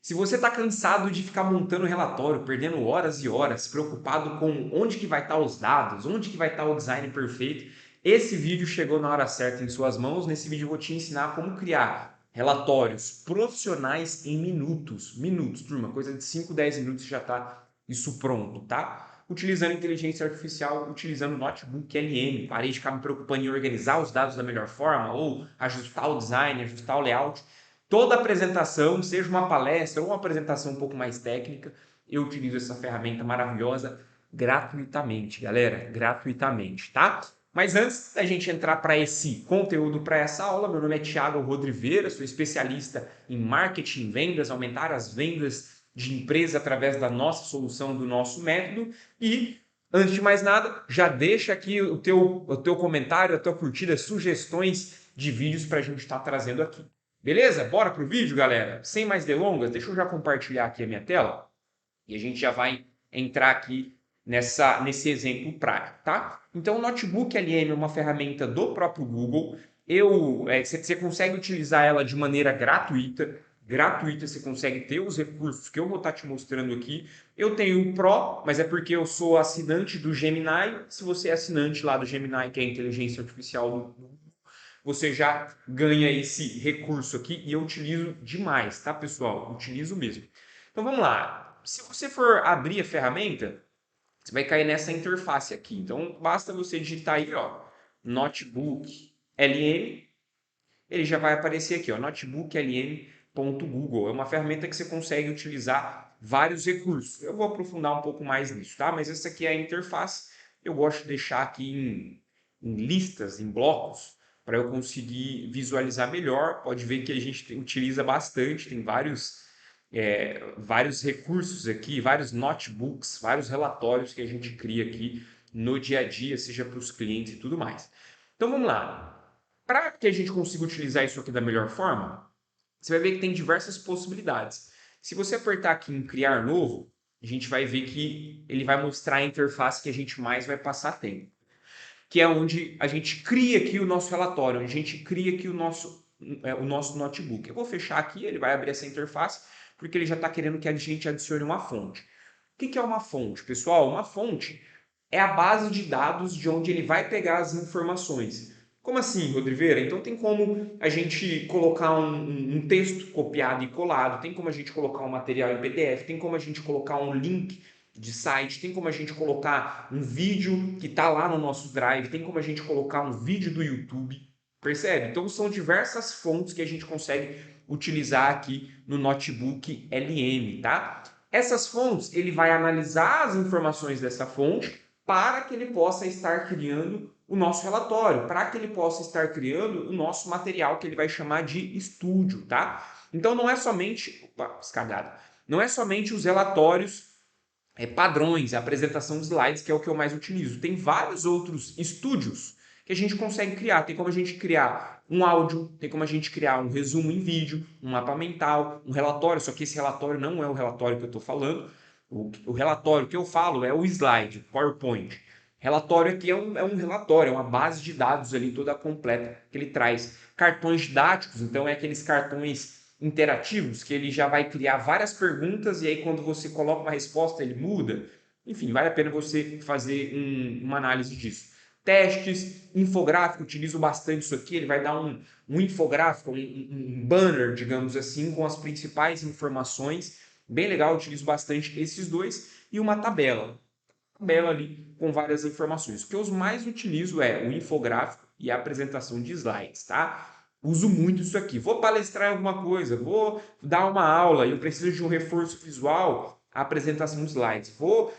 Se você está cansado de ficar montando relatório, perdendo horas e horas, preocupado com onde que vai estar os dados, onde que vai estar o design perfeito, esse vídeo chegou na hora certa em suas mãos. Nesse vídeo eu vou te ensinar como criar relatórios profissionais em minutos. Minutos, turma, coisa de 5, 10 minutos já está isso pronto, tá? Utilizando inteligência artificial, utilizando notebook LM. Parei de ficar me preocupando em organizar os dados da melhor forma ou ajustar o design, ajustar o layout. Toda apresentação, seja uma palestra ou uma apresentação um pouco mais técnica, eu utilizo essa ferramenta maravilhosa gratuitamente, galera, gratuitamente, tá? Mas antes da gente entrar para esse conteúdo, para essa aula, meu nome é Thiago Rodriveira, sou especialista em marketing, vendas, aumentar as vendas de empresa através da nossa solução, do nosso método. E, antes de mais nada, já deixa aqui o teu comentário, a tua curtida, sugestões de vídeos para a gente estar trazendo aqui. Beleza? Bora pro vídeo, galera? Sem mais delongas, deixa eu já compartilhar aqui a minha tela e a gente já vai entrar aqui nesse exemplo prático, tá? Então, o Notebook LM é uma ferramenta do próprio Google. Você consegue utilizar ela de maneira gratuita. Gratuita, você consegue ter os recursos que eu vou estar te mostrando aqui. Eu tenho o Pro, mas é porque eu sou assinante do Gemini. Se você é assinante lá do Gemini, que é a inteligência artificial do você já ganha esse recurso aqui e eu utilizo demais, tá, pessoal? Utilizo mesmo. Então vamos lá. Se você for abrir a ferramenta, você vai cair nessa interface aqui. Então basta você digitar aí, ó, Notebook LM, ele já vai aparecer aqui, ó, notebooklm.google. É uma ferramenta que você consegue utilizar vários recursos. Eu vou aprofundar um pouco mais nisso, tá? Mas essa aqui é a interface. Eu gosto de deixar aqui em listas, em blocos, para eu conseguir visualizar melhor. Pode ver que a gente utiliza bastante, tem vários recursos aqui, vários notebooks, vários relatórios que a gente cria aqui no dia a dia, seja para os clientes e tudo mais. Então vamos lá. Para que a gente consiga utilizar isso aqui da melhor forma, você vai ver que tem diversas possibilidades. Se você apertar aqui em criar novo, a gente vai ver que ele vai mostrar a interface que a gente mais vai passar tempo, que é onde a gente cria aqui o nosso relatório, onde a gente cria aqui o nosso notebook. Eu vou fechar aqui, ele vai abrir essa interface, porque ele já está querendo que a gente adicione uma fonte. O que é uma fonte, pessoal? Uma fonte é a base de dados de onde ele vai pegar as informações. Como assim, Rodriveira? Então tem como a gente colocar um texto copiado e colado, tem como a gente colocar um material em PDF, tem como a gente colocar um link de site, tem como a gente colocar um vídeo que está lá no nosso Drive, tem como a gente colocar um vídeo do YouTube, percebe? Então são diversas fontes que a gente consegue utilizar aqui no Notebook LM, tá? Essas fontes, ele vai analisar as informações dessa fonte para que ele possa estar criando o nosso relatório, para que ele possa estar criando o nosso material que ele vai chamar de estúdio, tá? Então não é somente, opa, escagada, não é somente os relatórios padrões, a apresentação de slides, que é o que eu mais utilizo. Tem vários outros estúdios que a gente consegue criar. Tem como a gente criar um áudio, tem como a gente criar um resumo em vídeo, um mapa mental, um relatório, só que esse relatório não é o relatório que eu estou falando. O relatório que eu falo é o slide, o PowerPoint. Relatório aqui é um relatório, é uma base de dados ali toda completa que ele traz. Cartões didáticos, então é aqueles cartões interativos que ele já vai criar várias perguntas e aí quando você coloca uma resposta ele muda. Enfim, vale a pena você fazer uma análise disso. Testes, infográfico, utilizo bastante isso aqui, ele vai dar um infográfico, um banner, digamos assim, com as principais informações. Bem legal, utilizo bastante esses dois e uma tabela ali com várias informações. O que eu mais utilizo é o infográfico e a apresentação de slides, tá? Uso muito isso aqui. Vou palestrar em alguma coisa, vou dar uma aula e eu preciso de um reforço visual, a apresentação de slides. Estou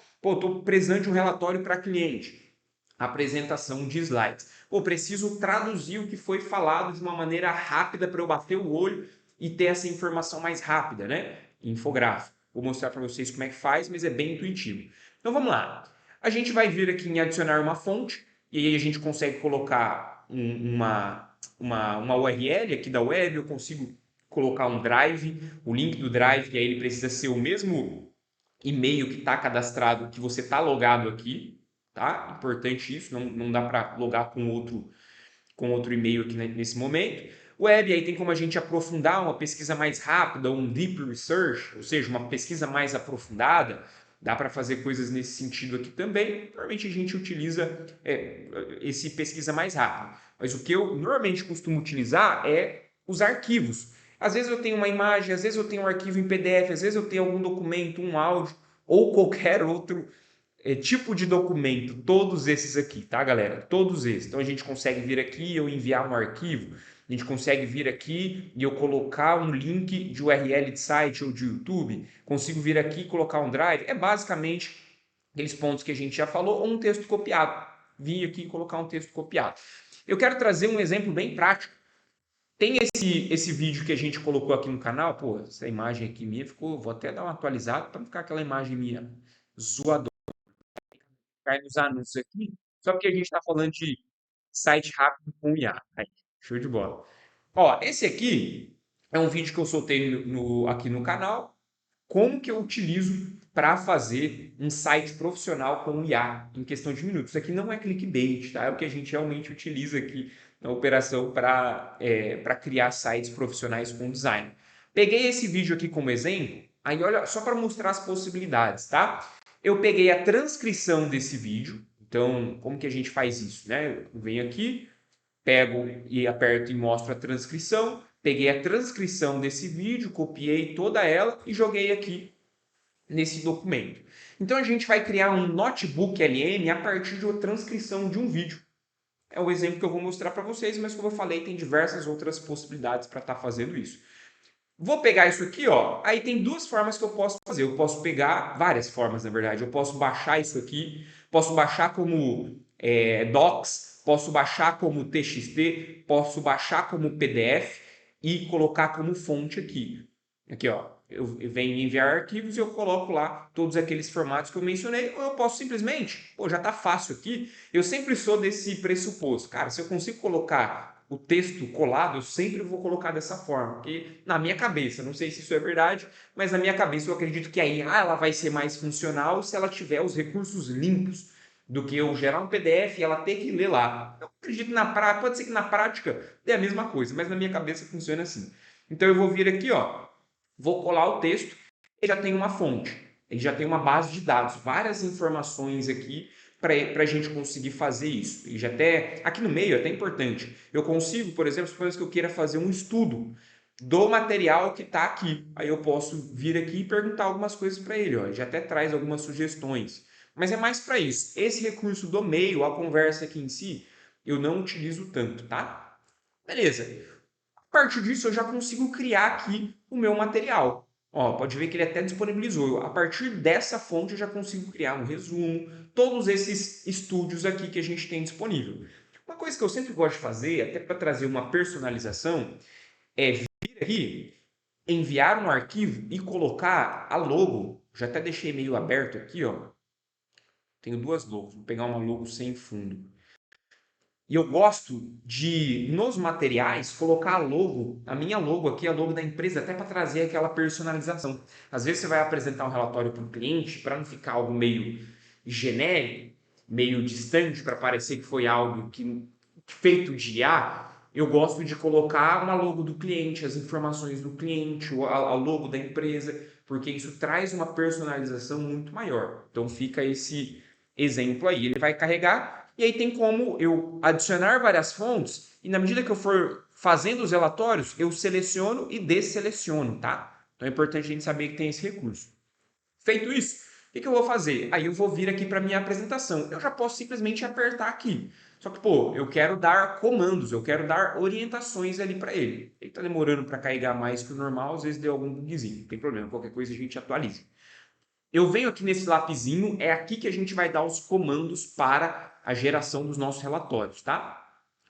precisando de um relatório para cliente, apresentação de slides. Preciso traduzir o que foi falado de uma maneira rápida para eu bater o olho e ter essa informação mais rápida, né? Infográfico. Vou mostrar para vocês como é que faz, mas é bem intuitivo. Então vamos lá. A gente vai vir aqui em adicionar uma fonte e aí a gente consegue colocar uma URL aqui da web, eu consigo colocar um drive, o link do drive, que aí ele precisa ser o mesmo e-mail que está cadastrado, que você está logado aqui, tá? Importante isso, não dá para logar com outro e-mail aqui nesse momento. Web, aí tem como a gente aprofundar uma pesquisa mais rápida, um deep research, ou seja, uma pesquisa mais aprofundada. Dá para fazer coisas nesse sentido aqui também. Normalmente a gente utiliza esse pesquisa mais rápido. Mas o que eu normalmente costumo utilizar é os arquivos. Às vezes eu tenho uma imagem, às vezes eu tenho um arquivo em PDF, às vezes eu tenho algum documento, um áudio ou qualquer outro tipo de documento, todos esses aqui, tá, galera? Todos esses. Então a gente consegue vir aqui e eu enviar um arquivo, a gente consegue vir aqui e eu colocar um link de URL de site ou de YouTube, consigo vir aqui e colocar um drive. É basicamente aqueles pontos que a gente já falou, ou um texto copiado. Vir aqui e colocar um texto copiado. Eu quero trazer um exemplo bem prático. Tem esse vídeo que a gente colocou aqui no canal, pô, essa imagem aqui minha ficou, vou até dar uma atualizada para não ficar aquela imagem minha zoadora, cai nos anúncios aqui, só porque a gente está falando de site rápido com IA. Aí, show de bola. Ó, esse aqui é um vídeo que eu soltei aqui no canal, como que eu utilizo para fazer um site profissional com IA em questão de minutos. Isso aqui não é clickbait, tá? É o que a gente realmente utiliza aqui na operação para criar sites profissionais com design. Peguei esse vídeo aqui como exemplo, aí olha, só para mostrar as possibilidades, tá? Eu peguei a transcrição desse vídeo, então como que a gente faz isso, né? Eu venho aqui, pego e aperto e mostro a transcrição, peguei a transcrição desse vídeo, copiei toda ela e joguei aqui nesse documento. Então a gente vai criar um notebook LM a partir de uma transcrição de um vídeo. É o exemplo que eu vou mostrar para vocês, mas como eu falei, tem diversas outras possibilidades para estar fazendo isso. Vou pegar isso aqui, ó. Aí tem duas formas que eu posso fazer. Eu posso pegar várias formas, na verdade. Eu posso baixar isso aqui, posso baixar como docs, posso baixar como TXT, posso baixar como PDF e colocar como fonte aqui. Aqui, ó. Eu venho enviar arquivos e eu coloco lá todos aqueles formatos que eu mencionei. Ou eu posso simplesmente, pô, já tá fácil aqui. Eu sempre sou desse pressuposto. Cara, se eu consigo colocar o texto colado, eu sempre vou colocar dessa forma, porque na minha cabeça, não sei se isso é verdade, mas na minha cabeça eu acredito que a IA ela vai ser mais funcional se ela tiver os recursos limpos do que eu gerar um PDF e ela ter que ler lá. Eu acredito na prática, pode ser que na prática dê a mesma coisa, mas na minha cabeça funciona assim. Então eu vou vir aqui, ó, vou colar o texto, ele já tem uma fonte, ele já tem uma base de dados, várias informações aqui para a gente conseguir fazer isso. E já até, aqui no meio, é até importante, eu consigo, por exemplo, suponhamos que eu queira fazer um estudo do material que está aqui. Aí eu posso vir aqui e perguntar algumas coisas para ele, ó. Ele já até traz algumas sugestões. Mas é mais para isso. Esse recurso do meio, a conversa aqui em si, eu não utilizo tanto, tá? Beleza. A partir disso, eu já consigo criar aqui o meu material. Ó, pode ver que ele até disponibilizou. A partir dessa fonte, eu já consigo criar um resumo, todos esses estúdios aqui que a gente tem disponível. Uma coisa que eu sempre gosto de fazer, até para trazer uma personalização, é vir aqui, enviar um arquivo e colocar a logo. Já até deixei meio aberto aqui, ó. Tenho duas logos. Vou pegar uma logo sem fundo. E eu gosto de, nos materiais, colocar a logo, a minha logo aqui, a logo da empresa, até para trazer aquela personalização. Às vezes você vai apresentar um relatório para o cliente, para não ficar algo meio genérico, meio distante, para parecer que foi algo feito de IA, eu gosto de colocar uma logo do cliente, as informações do cliente, a logo da empresa, porque isso traz uma personalização muito maior. Então fica esse exemplo aí. Ele vai carregar e aí tem como eu adicionar várias fontes e na medida que eu for fazendo os relatórios, eu seleciono e desseleciono, tá? Então é importante a gente saber que tem esse recurso. Feito isso, o que eu vou fazer? Aí eu vou vir aqui para minha apresentação. Eu já posso simplesmente apertar aqui. Só que, pô, eu quero dar comandos, eu quero dar orientações ali para ele. Ele está demorando para carregar mais que o normal, às vezes deu algum bugzinho. Não tem problema, qualquer coisa a gente atualiza. Eu venho aqui nesse lapisinho, é aqui que a gente vai dar os comandos para a geração dos nossos relatórios, tá?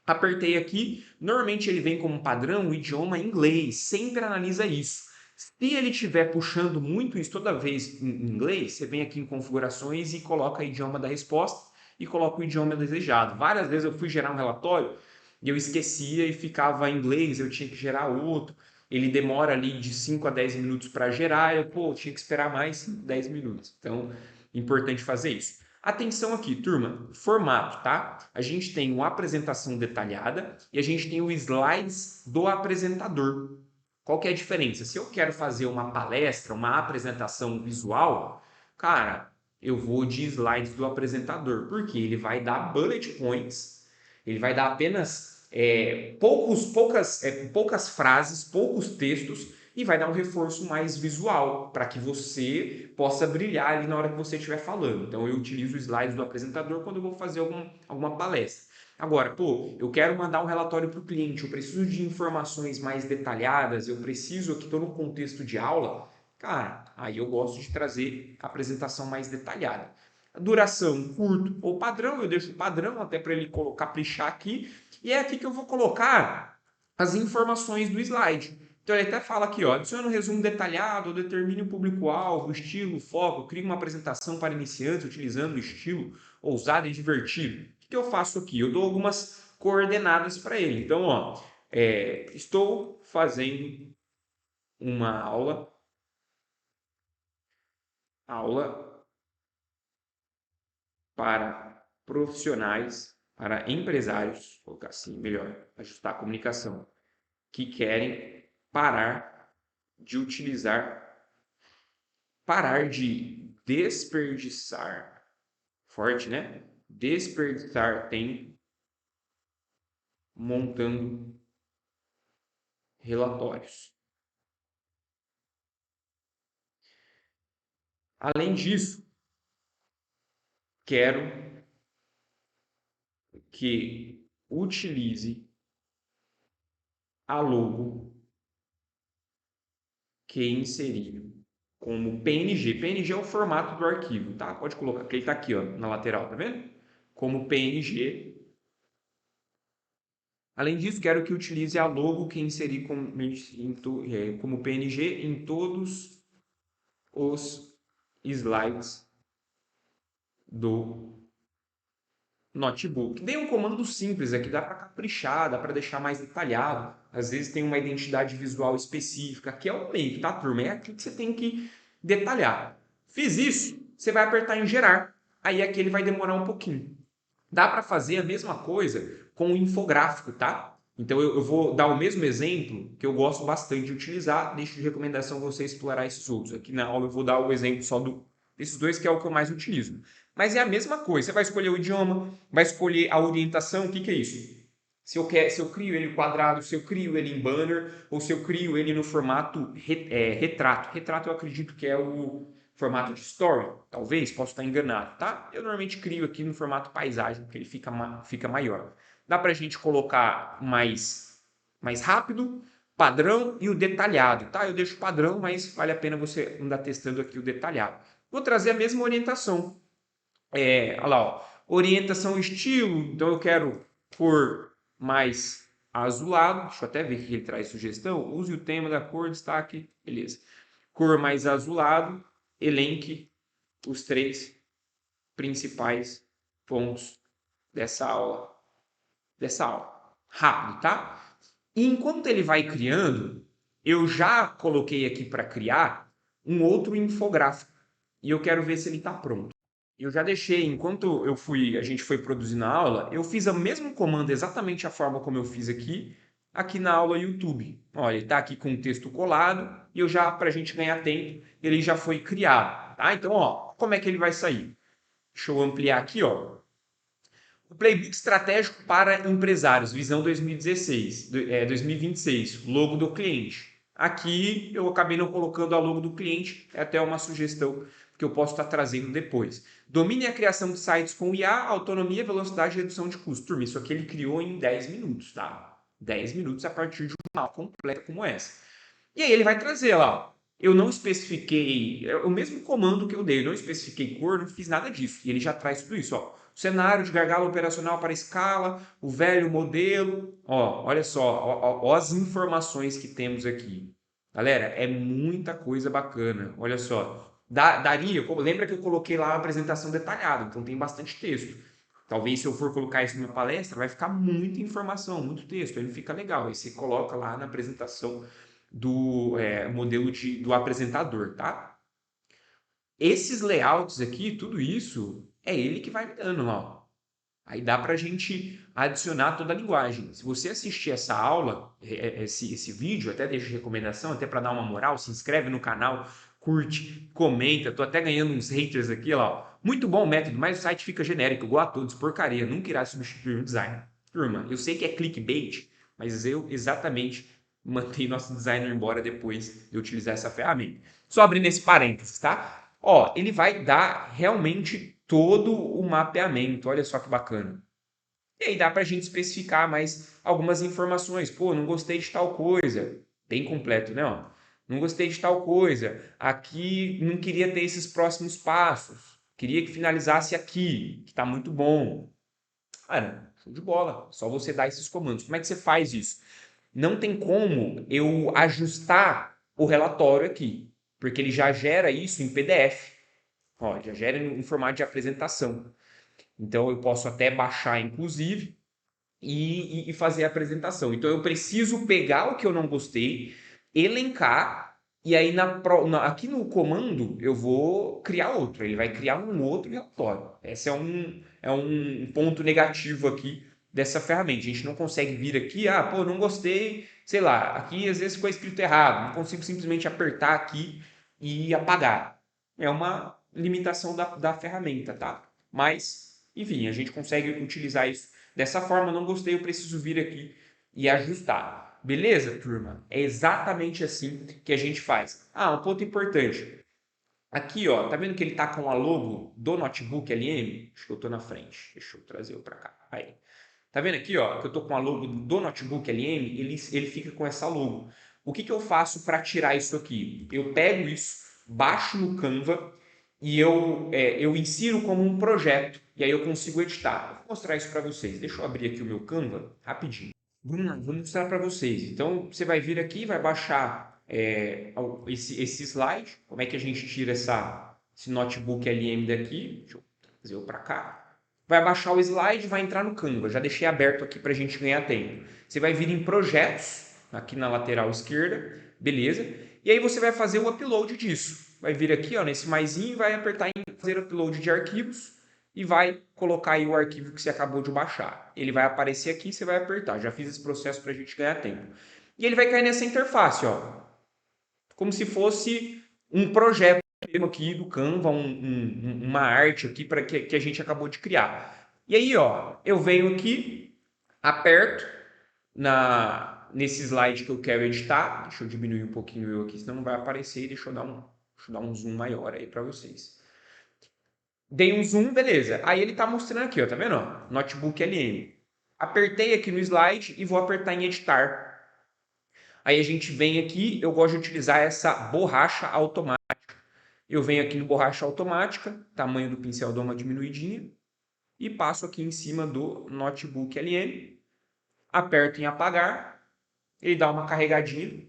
Apertei aqui, normalmente ele vem como padrão o idioma inglês, sempre analisa isso. Se ele estiver puxando muito isso toda vez em inglês, você vem aqui em configurações e coloca o idioma da resposta e coloca o idioma desejado. Várias vezes eu fui gerar um relatório e eu esquecia e ficava em inglês, eu tinha que gerar outro. Ele demora ali de 5 a 10 minutos para gerar, eu tinha que esperar mais 5, 10 minutos. Então, importante fazer isso. Atenção aqui, turma, formato, tá? A gente tem uma apresentação detalhada e a gente tem o slides do apresentador. Qual que é a diferença? Se eu quero fazer uma palestra, uma apresentação visual, cara, eu vou de slides do apresentador, porque ele vai dar bullet points, ele vai dar apenas poucas frases, poucos textos e vai dar um reforço mais visual para que você possa brilhar ali na hora que você estiver falando. Então eu utilizo os slides do apresentador quando eu vou fazer alguma palestra. Agora, pô, eu quero mandar um relatório para o cliente, eu preciso de informações mais detalhadas, eu preciso que estou no contexto de aula, cara, aí eu gosto de trazer a apresentação mais detalhada. A duração, curto ou padrão, eu deixo padrão até para ele caprichar aqui, e é aqui que eu vou colocar as informações do slide. Então ele até fala aqui, ó, adicione um resumo detalhado, determine o público-alvo, estilo, foco, crie uma apresentação para iniciantes utilizando o estilo ousado e divertido. O que eu faço aqui? Eu dou algumas coordenadas para ele. Então, ó, estou fazendo uma aula para profissionais, para empresários, vou colocar assim, melhor, ajustar a comunicação, que querem parar de desperdiçar, forte, né? Desperdiçar tempo montando relatórios. Além disso, quero que utilize a logo que inseri como PNG. PNG é o formato do arquivo, tá? Pode colocar, que ele tá aqui, ó, na lateral, tá vendo? Como PNG. Além disso, quero que utilize a logo que inseri como PNG em todos os slides do notebook. Dei um comando simples aqui, dá para caprichar, dá para deixar mais detalhado. Às vezes tem uma identidade visual específica, que é o meio, tá, turma? É aqui que você tem que detalhar. Fiz isso, você vai apertar em gerar. Aí aqui ele vai demorar um pouquinho. Dá para fazer a mesma coisa com o infográfico, tá? Então eu vou dar o mesmo exemplo que eu gosto bastante de utilizar. Deixo de recomendação você explorar esses outros. Aqui na aula eu vou dar o exemplo só desses dois, que é o que eu mais utilizo. Mas é a mesma coisa. Você vai escolher o idioma, vai escolher a orientação. O que é isso? Se eu crio ele quadrado, se eu crio ele em banner, ou se eu crio ele no formato retrato. Retrato eu acredito que é o formato de story, talvez, posso estar enganado, tá? Eu normalmente crio aqui no formato paisagem, porque ele fica maior. Dá para a gente colocar mais rápido, padrão e o detalhado, tá? Eu deixo padrão, mas vale a pena você andar testando aqui o detalhado. Vou trazer a mesma orientação. Olha lá, ó, orientação estilo, então eu quero cor mais azulado, deixa eu até ver o que ele traz sugestão, use o tema da cor, destaque, beleza. Cor mais azulado, elenque os 3 principais pontos dessa aula. Rápido, tá? E enquanto ele vai criando, eu já coloquei aqui para criar um outro infográfico. E eu quero ver se ele está pronto. Eu já deixei, enquanto a gente foi produzindo a aula, eu fiz o mesmo comando exatamente a forma como eu fiz aqui na aula YouTube. Olha, ele está aqui com o texto colado e eu já, para a gente ganhar tempo, ele já foi criado, tá? Então, ó, como é que ele vai sair? Deixa eu ampliar aqui, ó. O Playbook Estratégico para Empresários, visão 2026, logo do cliente. Aqui eu acabei não colocando a logo do cliente, é até uma sugestão que eu posso estar trazendo depois. Domine a criação de sites com IA, autonomia, velocidade e redução de custo. Turma, isso aqui ele criou em 10 minutos, tá? 10 minutos a partir de uma aula completa como essa. E aí ele vai trazer lá, ó. Eu não especifiquei, é o mesmo comando que eu dei, eu não especifiquei cor, não fiz nada disso. E ele já traz tudo isso, ó. Cenário de gargalo operacional para escala, o velho modelo. Ó, olha só, ó as informações que temos aqui. Galera, é muita coisa bacana. Olha só. Lembra que eu coloquei lá a apresentação detalhada, então tem bastante texto. Talvez se eu for colocar isso numa palestra, vai ficar muita informação, muito texto, aí não fica legal. Aí você coloca lá na apresentação do modelo do apresentador, tá? Esses layouts aqui, tudo isso, é ele que vai me dando lá, ó. Aí dá para a gente adicionar toda a linguagem. Se você assistir essa aula, esse vídeo, até deixo recomendação, até para dar uma moral, se inscreve no canal, curte, comenta. Tô até ganhando uns haters aqui, ó. Muito bom o método, mas o site fica genérico, igual a todos, porcaria, nunca irá substituir um designer. Turma, eu sei que é clickbait, mas eu exatamente mantenho nosso designer embora depois de utilizar essa ferramenta. Só abrindo esse parênteses, tá? Ó, ele vai dar realmente todo o mapeamento. Olha só que bacana. E aí dá para a gente especificar mais algumas informações. Pô, não gostei de tal coisa. Bem completo, né? Ó, não gostei de tal coisa. Aqui não queria ter esses próximos passos. Queria que finalizasse aqui, que está muito bom. Cara, show de bola. Só você dar esses comandos. Como é que você faz isso? Não tem como eu ajustar o relatório aqui, porque ele já gera isso em PDF. Ó, já gera em formato de apresentação. Então eu posso até baixar, inclusive, e fazer a apresentação. Então eu preciso pegar o que eu não gostei, elencar, e aí aqui no comando eu vou criar outro. Ele vai criar um outro relatório. Esse é um ponto negativo aqui dessa ferramenta. A gente não consegue vir aqui, pô, não gostei, sei lá, aqui às vezes ficou escrito errado, não consigo simplesmente apertar aqui e apagar. É uma limitação da ferramenta, tá? Mas, enfim, a gente consegue utilizar isso dessa forma. Não gostei, eu preciso vir aqui e ajustar. Beleza, turma? É exatamente assim que a gente faz. Um ponto importante. Aqui, ó, tá vendo que ele tá com a logo do Notebook LM? Acho que eu tô na frente. Deixa eu trazer para cá. Aí. Tá vendo aqui, ó, que eu tô com a logo do Notebook LM, ele fica com essa logo. O que eu faço para tirar isso aqui? Eu pego isso, baixo no Canva e eu insiro como um projeto. E aí eu consigo editar. Eu vou mostrar isso para vocês. Deixa eu abrir aqui o meu Canva rapidinho. Vou mostrar para vocês. Então, você vai vir aqui, vai baixar esse slide. Como é que a gente tira esse Notebook LM daqui? Deixa eu trazer para cá. Vai baixar o slide, vai entrar no Canva. Já deixei aberto aqui para a gente ganhar tempo. Você vai vir em projetos, aqui na lateral esquerda, beleza? E aí você vai fazer o upload disso. Vai vir aqui, ó, nesse maisinho, vai apertar em fazer upload de arquivos e vai colocar aí o arquivo que você acabou de baixar. Ele vai aparecer aqui, você vai apertar. Já fiz esse processo para a gente ganhar tempo. E ele vai cair nessa interface, ó, como se fosse um projeto aqui do Canva, uma arte aqui para que a gente acabou de criar. E aí, ó, eu venho aqui, aperto nesse slide que eu quero editar. Deixa eu diminuir um pouquinho eu aqui, senão não vai aparecer. Deixa eu dar um zoom maior aí para vocês. Dei um zoom, beleza. Aí ele tá mostrando aqui, ó, tá vendo? Ó, Notebook LM. Apertei aqui no slide e vou apertar em editar. Aí a gente vem aqui, eu gosto de utilizar essa borracha automática. Eu venho aqui no borracha automática, tamanho do pincel dou uma diminuidinha e passo aqui em cima do Notebook LM, aperto em apagar, ele dá uma carregadinha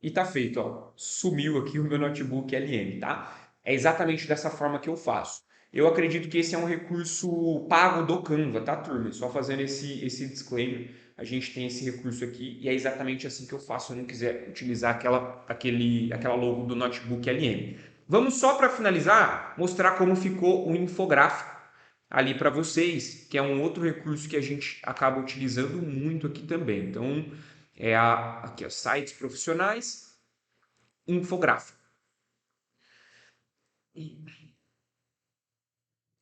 e tá feito, ó. Sumiu aqui o meu Notebook LM, tá? É exatamente dessa forma que eu faço. Eu acredito que esse é um recurso pago do Canva, tá, turma? Só fazendo esse disclaimer, a gente tem esse recurso aqui e é exatamente assim que eu faço se eu não quiser utilizar aquela logo do Notebook LM. Vamos só para finalizar, mostrar como ficou o infográfico ali para vocês, que é um outro recurso que a gente acaba utilizando muito aqui também. Então, aqui, ó, sites profissionais, infográfico.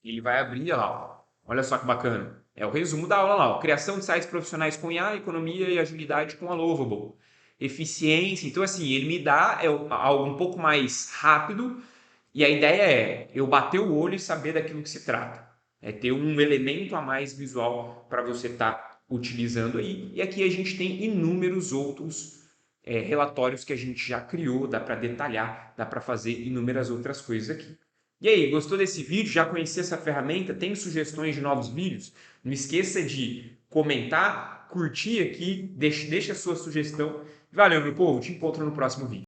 Ele vai abrir lá, ó. Olha só que bacana. É o resumo da aula lá, ó. Criação de sites profissionais com IA, economia e agilidade com a Lovable. Eficiência. Então, assim, ele me dá algo um pouco mais rápido e a ideia é eu bater o olho e saber daquilo que se trata. É ter um elemento a mais visual para você estar utilizando aí. E aqui a gente tem inúmeros outros relatórios que a gente já criou, dá para detalhar, dá para fazer inúmeras outras coisas aqui. E aí, gostou desse vídeo? Já conhecia essa ferramenta? Tem sugestões de novos vídeos? Não esqueça de comentar, curtir aqui, deixa a sua sugestão. Valeu, meu povo, te encontro no próximo vídeo.